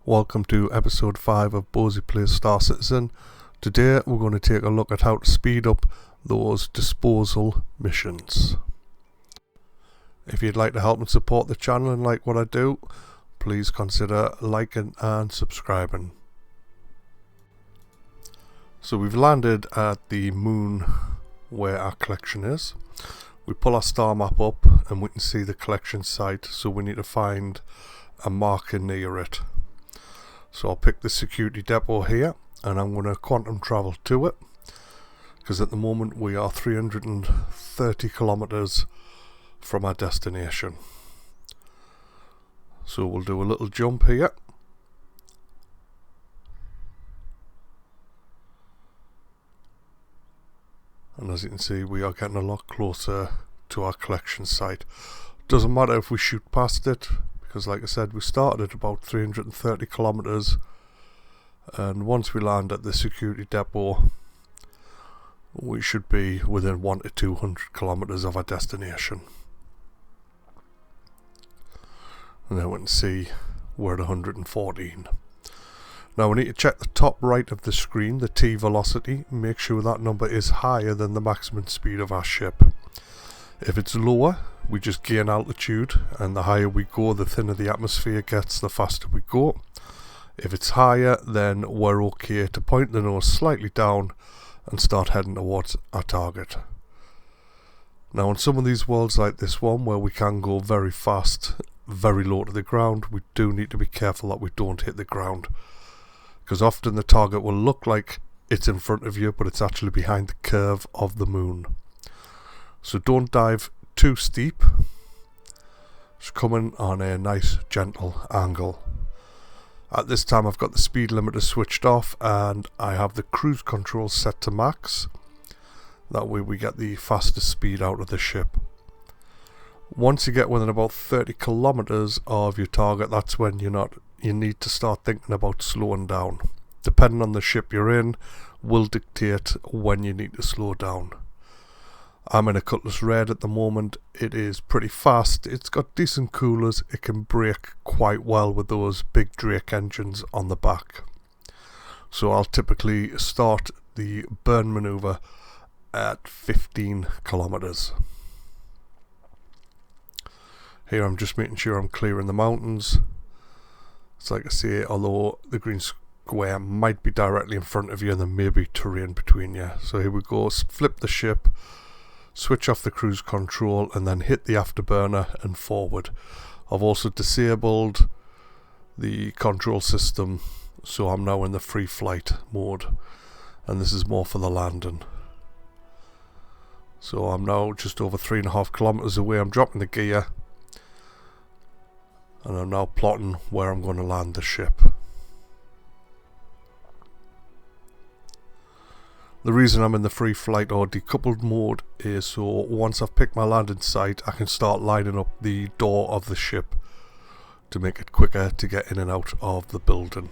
Welcome to episode 5 of Bozy Plays Star Citizen. Today we're going to take a look at how to speed up those disposal missions. If you'd like to help and support the channel and like what I do, please consider liking and subscribing. So we've landed at the moon where our collection is. We pull our star map up and we can see the collection site, so we need to find a marker near it. So I'll pick the security depot here and I'm going to quantum travel to it, because at the moment we are 330 kilometers from our destination. So we'll do a little jump here. And as you can see, we are getting a lot closer to our collection site. Doesn't matter if we shoot past it, because like I said, we started at about 330 kilometers, and once we land at the security depot we should be within 100 to 200 kilometers of our destination. And then we can see we're at 114. Now we need to check the top right of the screen, the T velocity, make sure that number is higher than the maximum speed of our ship. If it's lower, we just gain altitude, and the higher we go, the thinner the atmosphere gets, the faster we go. If it's higher, then we're okay to point the nose slightly down and start heading towards our target. Now on some of these worlds like this one, where we can go very fast, very low to the ground, we do need to be careful that we don't hit the ground, because often the target will look like it's in front of you, but it's actually behind the curve of the moon. So don't dive too steep, just come in on a nice gentle angle. At this time I've got the speed limiter switched off and I have the cruise control set to max. That way we get the fastest speed out of the ship. Once you get within about 30 kilometers of your target, that's when you need to start thinking about slowing down. Depending on the ship you're in will dictate when you need to slow down. I'm in a Cutlass Red at the moment. It is pretty fast, it's got decent coolers, it can brake quite well with those big Drake engines on the back. So I'll typically start the burn maneuver at 15 kilometers. Here I'm just making sure I'm clearing the mountains. It's like I say, although the green square might be directly in front of you and there may be terrain between you. So here we go, flip the ship, switch off the cruise control and then hit the afterburner and forward. I've also disabled the control system, so I'm now in the free flight mode, and this is more for the landing. So I'm now just over 3.5 kilometers away. I'm dropping the gear and I'm now plotting where I'm going to land the ship. The reason I'm in the free flight or decoupled mode is so once I've picked my landing site, I can start lining up the door of the ship to make it quicker to get in and out of the building.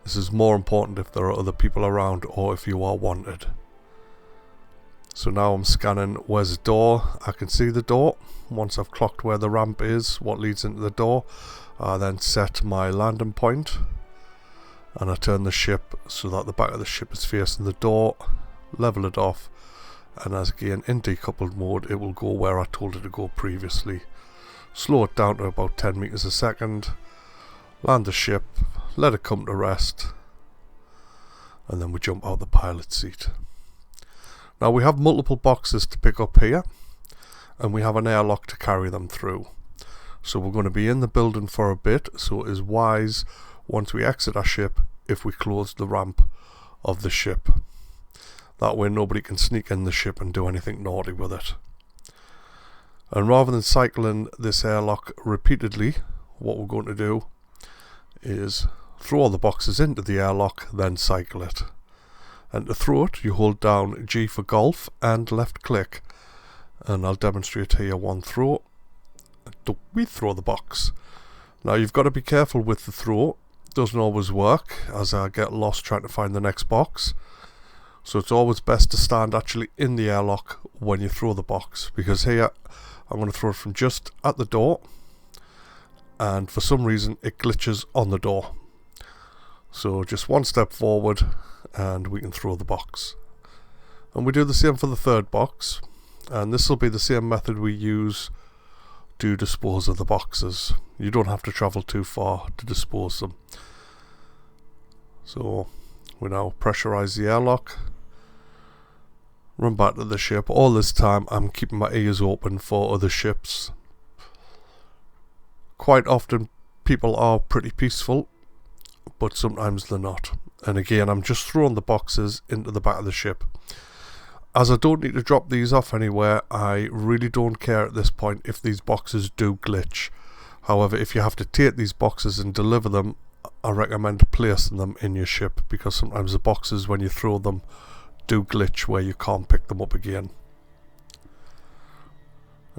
This is more important if there are other people around or if you are wanted. So now I'm scanning where's the door. I can see the door. Once I've clocked where the ramp is, what leads into the door, I then set my landing point. And I turn the ship so that the back of the ship is facing the door, level it off, and as again in decoupled mode it will go where I told it to go previously. Slow it down to about 10 meters a second, land the ship, let it come to rest, and then we jump out the pilot seat. Now we have multiple boxes to pick up here, and we have an airlock to carry them through. So we're going to be in the building for a bit, so it is wise once we exit our ship if we close the ramp of the ship. That way nobody can sneak in the ship and do anything naughty with it. And rather than cycling this airlock repeatedly, what we're going to do is throw all the boxes into the airlock, then cycle it. And to throw it, you hold down G for golf and left click. And I'll demonstrate here one throw. We throw the box. Now you've got to be careful with the throw. Doesn't always work, as I get lost trying to find the next box. So it's always best to stand actually in the airlock when you throw the box, because here I'm going to throw it from just at the door, and for some reason it glitches on the door. So just one step forward and we can throw the box. And we do the same for the third box, and this will be the same method we use to dispose of the boxes. You don't have to travel too far to dispose them. So we now pressurize the airlock, run back to the ship. All this time I'm keeping my ears open for other ships. Quite often people are pretty peaceful, but sometimes they're not. And again, I'm just throwing the boxes into the back of the ship. As I don't need to drop these off anywhere, I really don't care at this point if these boxes do glitch. However, if you have to take these boxes and deliver them, I recommend placing them in your ship, because sometimes the boxes, when you throw them, do glitch where you can't pick them up again.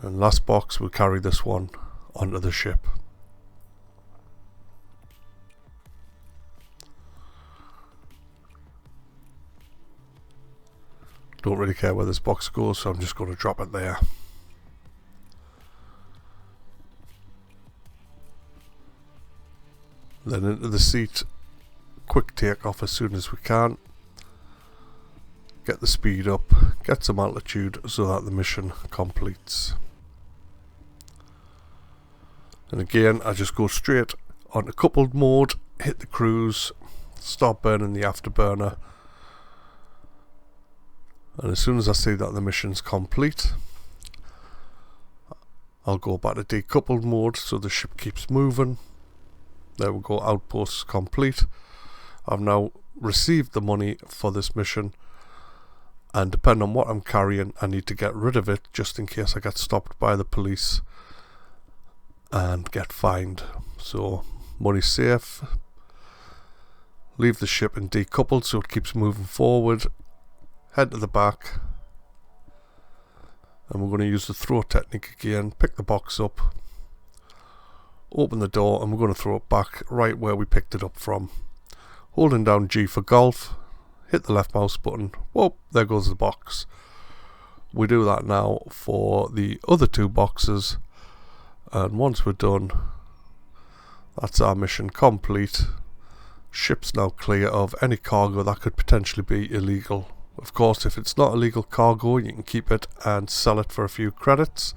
And last box, we'll carry this one onto the ship. Don't really care where this box goes, so I'm just going to drop it there. Then into the seat, quick takeoff as soon as we can. Get the speed up, get some altitude so that the mission completes. And again, I just go straight onto coupled mode, hit the cruise, start burning the afterburner. And as soon as I see that the mission's complete, I'll go back to decoupled mode so the ship keeps moving. There we go, outposts complete. I've now received the money for this mission, and depending on what I'm carrying, I need to get rid of it just in case I get stopped by the police and get fined. So money safe, leave the ship in decoupled so it keeps moving forward, head to the back, and we're going to use the throw technique again. Pick the box up, open the door, and we're going to throw it back right where we picked it up from. Holding down G for golf, hit the left mouse button, whoop, there goes the box. We do that now for the other two boxes, and once we're done, that's our mission complete. Ship's now clear of any cargo that could potentially be illegal. Of course, if it's not illegal cargo, you can keep it and sell it for a few credits,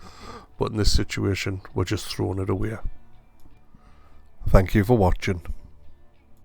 but in this situation, we're just throwing it away. Thank you for watching.